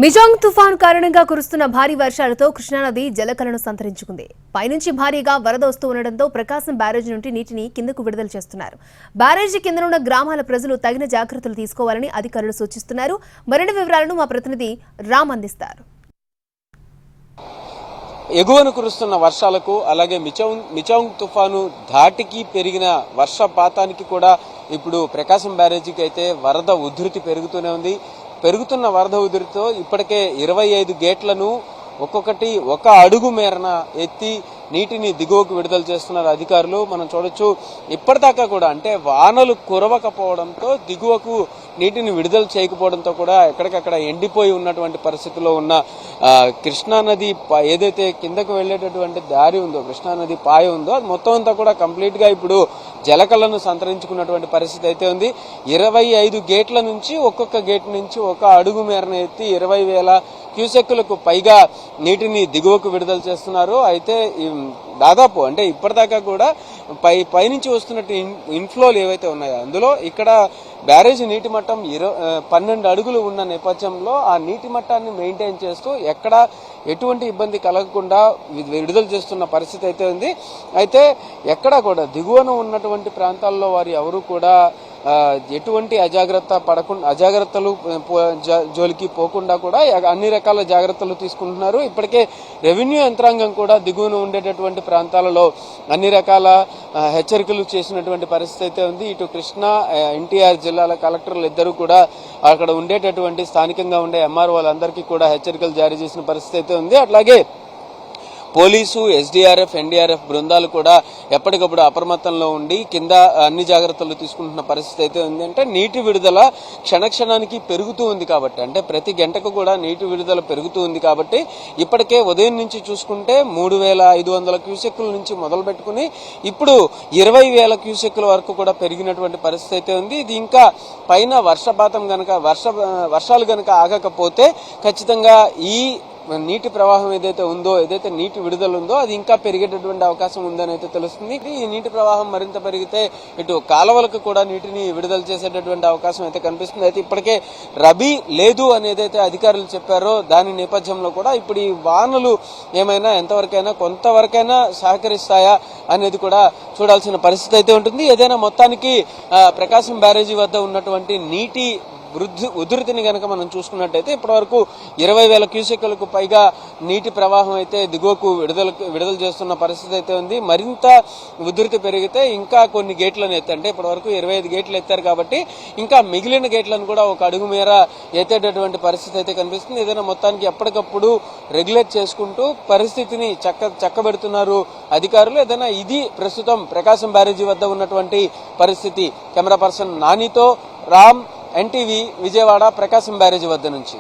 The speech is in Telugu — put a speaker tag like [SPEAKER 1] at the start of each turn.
[SPEAKER 1] మిజాంగ్ తుఫాను కారణంగా కురుస్తున్న భారీ వర్షాలతో కృష్ణానది జలకళను సంతరించుకుంది. పైనుంచి భారీగా వరద వస్తూ ఉండడంతో ప్రకాశం బ్యారేజీ నుండి నీటిని కిందకు విడుదల చేస్తున్నారు. బ్యారేజీ కిందనున్న గ్రామాల ప్రజలు తగిన జాగ్రత్తలు తీసుకోవాలని అధికారులు సూచిస్తున్నారు. మరిన్ని వివరాలను మా ప్రతినిధి రామ్ అందిస్తారు.
[SPEAKER 2] ఎగువను కురుస్తున్న వర్షాలకు అలాగే మిజాంగ్ తుఫాను ధాటికి పెరిగిన వర్షపాతానికి కూడా ఇప్పుడు ప్రకాశం బ్యారేజీకి అయితే వరద ఉధృతి పెరుగుతూనే ఉంది. పెరుగుతున్న వరద ఉధృతితో ఇప్పటికే 25 గేట్లను ఒక్కొక్కటి ఒక అడుగు మేరన ఎత్తి నీటిని దిగువకు విడుదల చేస్తున్నారు అధికారులు. మనం చూడొచ్చు ఇప్పటిదాకా కూడా అంటే వానలు కురవకపోవడంతో దిగువకు నీటిని విడుదల చేయకపోవడంతో కూడా ఎక్కడికక్కడ ఎండిపోయి ఉన్నటువంటి పరిస్థితిలో ఉన్న కృష్ణానది ఏదైతే కిందకు వెళ్లేటటువంటి దారి ఉందో, కృష్ణానది పాయ ఉందో, అది మొత్తం అంతా కూడా కంప్లీట్ గా ఇప్పుడు జలకళను సంతరించుకున్నటువంటి పరిస్థితి అయితే ఉంది. 25 గేట్ల నుంచి ఒక్కొక్క గేట్ నుంచి ఒక అడుగు మేరన ఎత్తి 20,000 క్యూసెక్కులకు పైగా నీటిని దిగువకు విడుదల చేస్తున్నారు. అయితే దాదాపు అంటే ఇప్పటిదాకా కూడా పైనుంచి వస్తున్నట్టు ఇన్ఫ్లోలు ఏవైతే ఉన్నాయో అందులో ఇక్కడ బ్యారేజ్ నీటి మట్టం 12 అడుగులు ఉన్న నేపథ్యంలో ఆ నీటి మట్టాన్ని మెయింటైన్ చేస్తూ ఎక్కడ ఎటువంటి ఇబ్బంది కలగకుండా విడుదల చేస్తున్న పరిస్థితి అయితే ఉంది. అయితే ఎక్కడా కూడా దిగువన ఉన్నటువంటి ప్రాంతాల్లో వారు ఎవరు కూడా ఎటువంటి అజాగ్రత్తలు జోలికి పోకుండా కూడా అన్ని రకాల జాగ్రత్తలు తీసుకుంటున్నారు. ఇప్పటికే రెవెన్యూ యంత్రాంగం కూడా దిగువన ఉండేటటువంటి ప్రాంతాలలో అన్ని రకాల హెచ్చరికలు చేసినటువంటి పరిస్థితి అయితే ఉంది. ఇటు కృష్ణా, ఎన్టీఆర్ జిల్లాల కలెక్టర్లు ఇద్దరు కూడా అక్కడ ఉండేటటువంటి స్థానికంగా ఉండే ఎంఆర్ఓలందరికీ కూడా హెచ్చరికలు జారీ చేసిన పరిస్థితి అయితే ఉంది. అట్లాగే పోలీసు, ఎస్డీఆర్ఎఫ్, ఎన్డీఆర్ఎఫ్ బృందాలు కూడా ఎప్పటికప్పుడు అప్రమత్తంలో ఉండి కింద అన్ని జాగ్రత్తలు తీసుకుంటున్న పరిస్థితి అయితే ఉంది. అంటే నీటి విడుదల క్షణక్షణానికి పెరుగుతూ ఉంది కాబట్టి, అంటే ప్రతి గంటకు కూడా నీటి విడుదల పెరుగుతూ ఉంది కాబట్టి ఇప్పటికే ఉదయం నుంచి చూసుకుంటే 3,500 క్యూసెక్కుల నుంచి మొదలు పెట్టుకుని ఇప్పుడు 20,000 క్యూసెక్కుల వరకు కూడా పెరిగినటువంటి పరిస్థితి అయితే ఉంది. ఇది ఇంకా పైన వర్షపాతం గనక వర్షాలు గనక ఆగకపోతే ఖచ్చితంగా ఈ నీటి ప్రవాహం ఏదైతే ఉందో, ఏదైతే నీటి విడుదల ఉందో అది ఇంకా పెరిగేటటువంటి అవకాశం ఉందని అయితే తెలుస్తుంది. ఈ నీటి ప్రవాహం మరింత పెరిగితే ఇటు కాలువలకు కూడా నీటిని విడుదల చేసేటటువంటి అవకాశం అయితే కనిపిస్తుంది. అయితే ఇప్పటికే రబీ లేదు అనేదైతే అధికారులు చెప్పారో దాని నేపథ్యంలో కూడా ఇప్పుడు ఈ వానలు ఏమైనా కొంతవరకైనా సహకరిస్తాయా అనేది కూడా చూడాల్సిన పరిస్థితి అయితే ఉంటుంది. ఏదైనా మొత్తానికి ప్రకాశం బ్యారేజీ వద్ద ఉన్నటువంటి నీటి ఉధృతిని గనక మనం చూసుకున్నట్టయితే ఇప్పటి వరకు 20,000 క్యూసెక్కులకు పైగా నీటి ప్రవాహం అయితే దిగువకు విడుదల చేస్తున్న పరిస్థితి అయితే ఉంది. మరింత ఉధృతి పెరిగితే ఇంకా కొన్ని గేట్లను అంటే ఇప్పటి వరకు 25 గేట్లు ఎత్తారు కాబట్టి ఇంకా మిగిలిన గేట్లను కూడా ఒక అడుగు మేర ఎత్తేటటువంటి పరిస్థితి అయితే కనిపిస్తుంది. ఏదైనా మొత్తానికి ఎప్పటికప్పుడు రెగ్యులేట్ చేసుకుంటూ పరిస్థితిని చక్కబెడుతున్నారు అధికారులు. ఏదైనా ఇది ప్రస్తుతం ప్రకాశం బ్యారేజీ వద్ద ఉన్నటువంటి పరిస్థితి. కెమెరా పర్సన్ నానితో రామ్, ఎన్టీవీ, విజయవాడ, ప్రకాశం బ్యారేజీ వద్ద నుంచి.